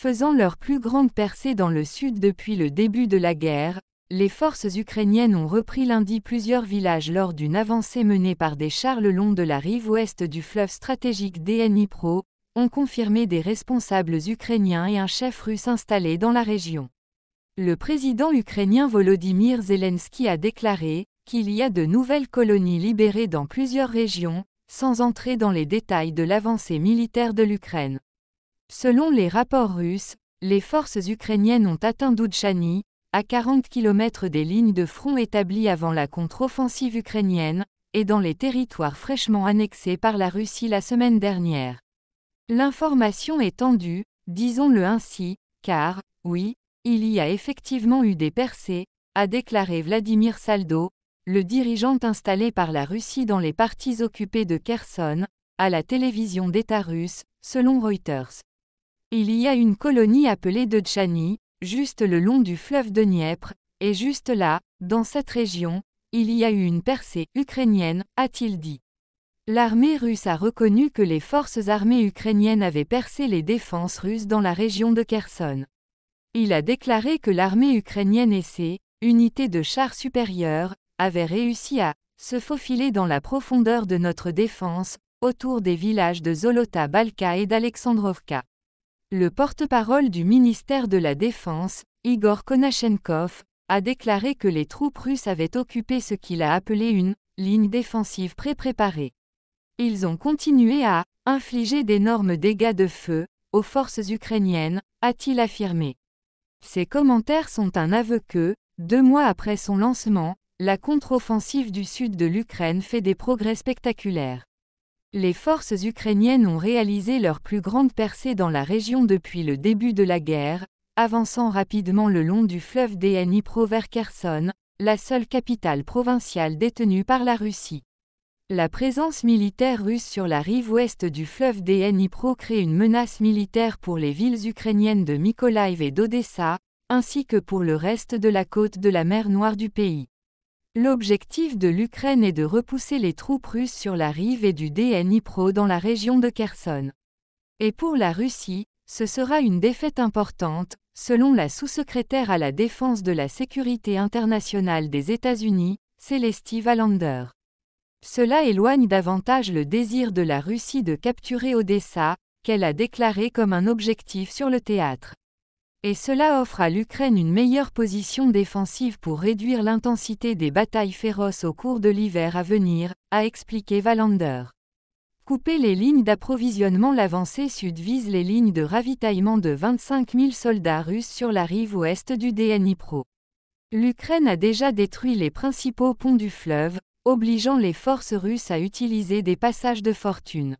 Faisant leur plus grande percée dans le sud depuis le début de la guerre, les forces ukrainiennes ont repris lundi plusieurs villages lors d'une avancée menée par des chars le long de la rive ouest du fleuve stratégique Dnipro, ont confirmé des responsables ukrainiens et un chef russe installé dans la région. Le président ukrainien Volodymyr Zelensky a déclaré qu'il y a de nouvelles colonies libérées dans plusieurs régions, sans entrer dans les détails de l'avancée militaire de l'Ukraine. Selon les rapports russes, les forces ukrainiennes ont atteint Doudchany, à 40 km des lignes de front établies avant la contre-offensive ukrainienne, et dans les territoires fraîchement annexés par la Russie la semaine dernière. L'information est tendue, disons-le ainsi, car, oui, il y a effectivement eu des percées, a déclaré Vladimir Saldo, le dirigeant installé par la Russie dans les parties occupées de Kherson, à la télévision d'État russe, selon Reuters. Il y a une colonie appelée Doudchany, juste le long du fleuve Dniepr, et juste là, dans cette région, il y a eu une percée ukrainienne, a-t-il dit. L'armée russe a reconnu que les forces armées ukrainiennes avaient percé les défenses russes dans la région de Kherson. Il a déclaré que l'armée ukrainienne et ses unités de chars supérieurs avaient réussi à se faufiler dans la profondeur de notre défense, autour des villages de Zolota Balka et d'Alexandrovka. Le porte-parole du ministère de la Défense, Igor Konashenkov, a déclaré que les troupes russes avaient occupé ce qu'il a appelé une ligne défensive pré-préparée. Ils ont continué à infliger d'énormes dégâts de feu aux forces ukrainiennes, a-t-il affirmé. Ces commentaires sont un aveu que, 2 mois après son lancement, la contre-offensive du sud de l'Ukraine fait des progrès spectaculaires. Les forces ukrainiennes ont réalisé leur plus grande percée dans la région depuis le début de la guerre, avançant rapidement le long du fleuve Dnipro vers Kherson, la seule capitale provinciale détenue par la Russie. La présence militaire russe sur la rive ouest du fleuve Dnipro crée une menace militaire pour les villes ukrainiennes de Mykolaiv et d'Odessa, ainsi que pour le reste de la côte de la mer Noire du pays. L'objectif de l'Ukraine est de repousser les troupes russes sur la rive et du Dnipro dans la région de Kherson. Et pour la Russie, ce sera une défaite importante, selon la sous-secrétaire à la défense de la sécurité internationale des États-Unis, Celesty Valander. Cela éloigne davantage le désir de la Russie de capturer Odessa, qu'elle a déclaré comme un objectif sur le théâtre. Et cela offre à l'Ukraine une meilleure position défensive pour réduire l'intensité des batailles féroces au cours de l'hiver à venir, a expliqué Valander. Couper les lignes d'approvisionnement. L'avancée sud vise les lignes de ravitaillement de 25 000 soldats russes sur la rive ouest du Dnipro. L'Ukraine a déjà détruit les principaux ponts du fleuve, obligeant les forces russes à utiliser des passages de fortune.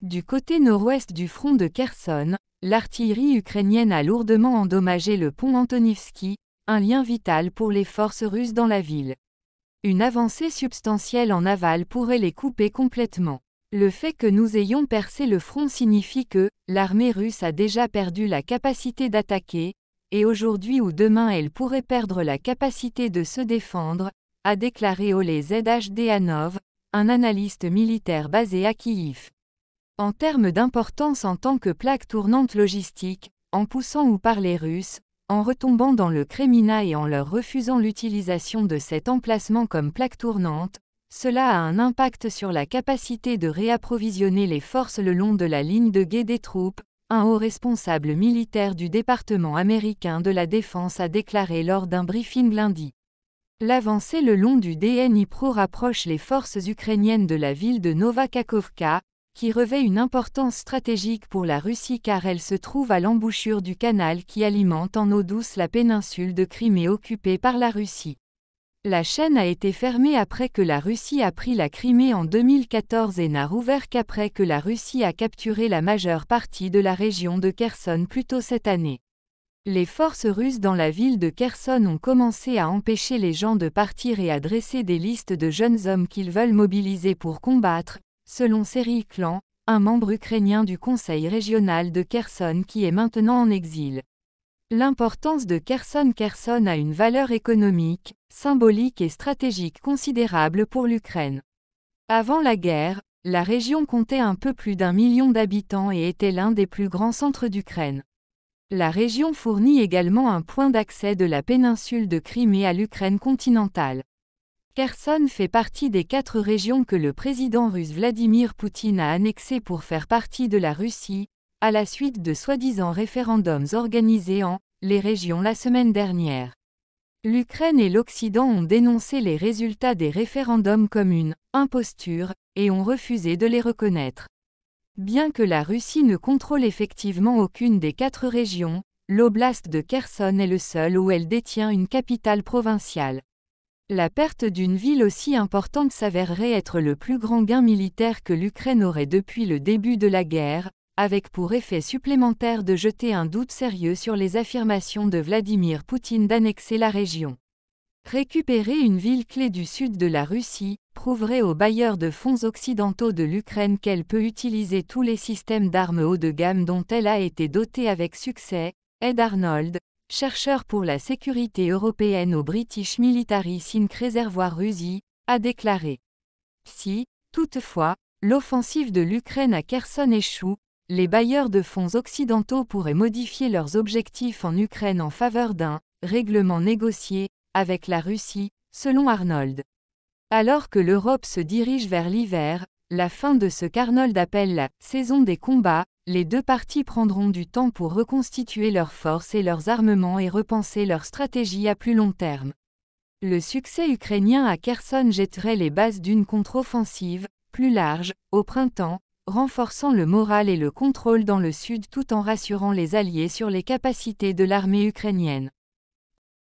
Du côté nord-ouest du front de Kherson, l'artillerie ukrainienne a lourdement endommagé le pont Antonivsky, un lien vital pour les forces russes dans la ville. Une avancée substantielle en aval pourrait les couper complètement. Le fait que nous ayons percé le front signifie que l'armée russe a déjà perdu la capacité d'attaquer, et aujourd'hui ou demain elle pourrait perdre la capacité de se défendre, a déclaré Oleh Zdhanov, un analyste militaire basé à Kyiv. En termes d'importance en tant que plaque tournante logistique, en poussant ou par les Russes, en retombant dans le Kremina et en leur refusant l'utilisation de cet emplacement comme plaque tournante, cela a un impact sur la capacité de réapprovisionner les forces le long de la ligne de guet des troupes, un haut responsable militaire du département américain de la Défense a déclaré lors d'un briefing lundi. L'avancée le long du Dnipro rapproche les forces ukrainiennes de la ville de Nova Kakhovka, qui revêt une importance stratégique pour la Russie car elle se trouve à l'embouchure du canal qui alimente en eau douce la péninsule de Crimée occupée par la Russie. La chaîne a été fermée après que la Russie a pris la Crimée en 2014 et n'a rouvert qu'après que la Russie a capturé la majeure partie de la région de Kherson plus tôt cette année. Les forces russes dans la ville de Kherson ont commencé à empêcher les gens de partir et à dresser des listes de jeunes hommes qu'ils veulent mobiliser pour combattre, selon Serhiy Klan, un membre ukrainien du conseil régional de Kherson qui est maintenant en exil. L'importance de Kherson. Kherson a une valeur économique, symbolique et stratégique considérable pour l'Ukraine. Avant la guerre, la région comptait un peu plus d'1 million d'habitants et était l'un des plus grands centres d'Ukraine. La région fournit également un point d'accès de la péninsule de Crimée à l'Ukraine continentale. Kherson fait partie des 4 régions que le président russe Vladimir Poutine a annexées pour faire partie de la Russie, à la suite de soi-disant référendums organisés en les régions la semaine dernière. L'Ukraine et l'Occident ont dénoncé les résultats des référendums comme une imposture et ont refusé de les reconnaître. Bien que la Russie ne contrôle effectivement aucune des 4 régions, l'oblast de Kherson est le seul où elle détient une capitale provinciale. La perte d'une ville aussi importante s'avérerait être le plus grand gain militaire que l'Ukraine aurait depuis le début de la guerre, avec pour effet supplémentaire de jeter un doute sérieux sur les affirmations de Vladimir Poutine d'annexer la région. Récupérer une ville clé du sud de la Russie prouverait aux bailleurs de fonds occidentaux de l'Ukraine qu'elle peut utiliser tous les systèmes d'armes haut de gamme dont elle a été dotée avec succès, Ed Arnold, chercheur pour la sécurité européenne au British Military Think Reservoir Russie, a déclaré. Si, toutefois, l'offensive de l'Ukraine à Kherson échoue, les bailleurs de fonds occidentaux pourraient modifier leurs objectifs en Ukraine en faveur d'un règlement négocié avec la Russie, selon Arnold. Alors que l'Europe se dirige vers l'hiver, la fin de ce qu'Arnold appelle la saison des combats, les deux parties prendront du temps pour reconstituer leurs forces et leurs armements et repenser leur stratégie à plus long terme. Le succès ukrainien à Kherson jetterait les bases d'une contre-offensive, plus large, au printemps, renforçant le moral et le contrôle dans le sud tout en rassurant les Alliés sur les capacités de l'armée ukrainienne.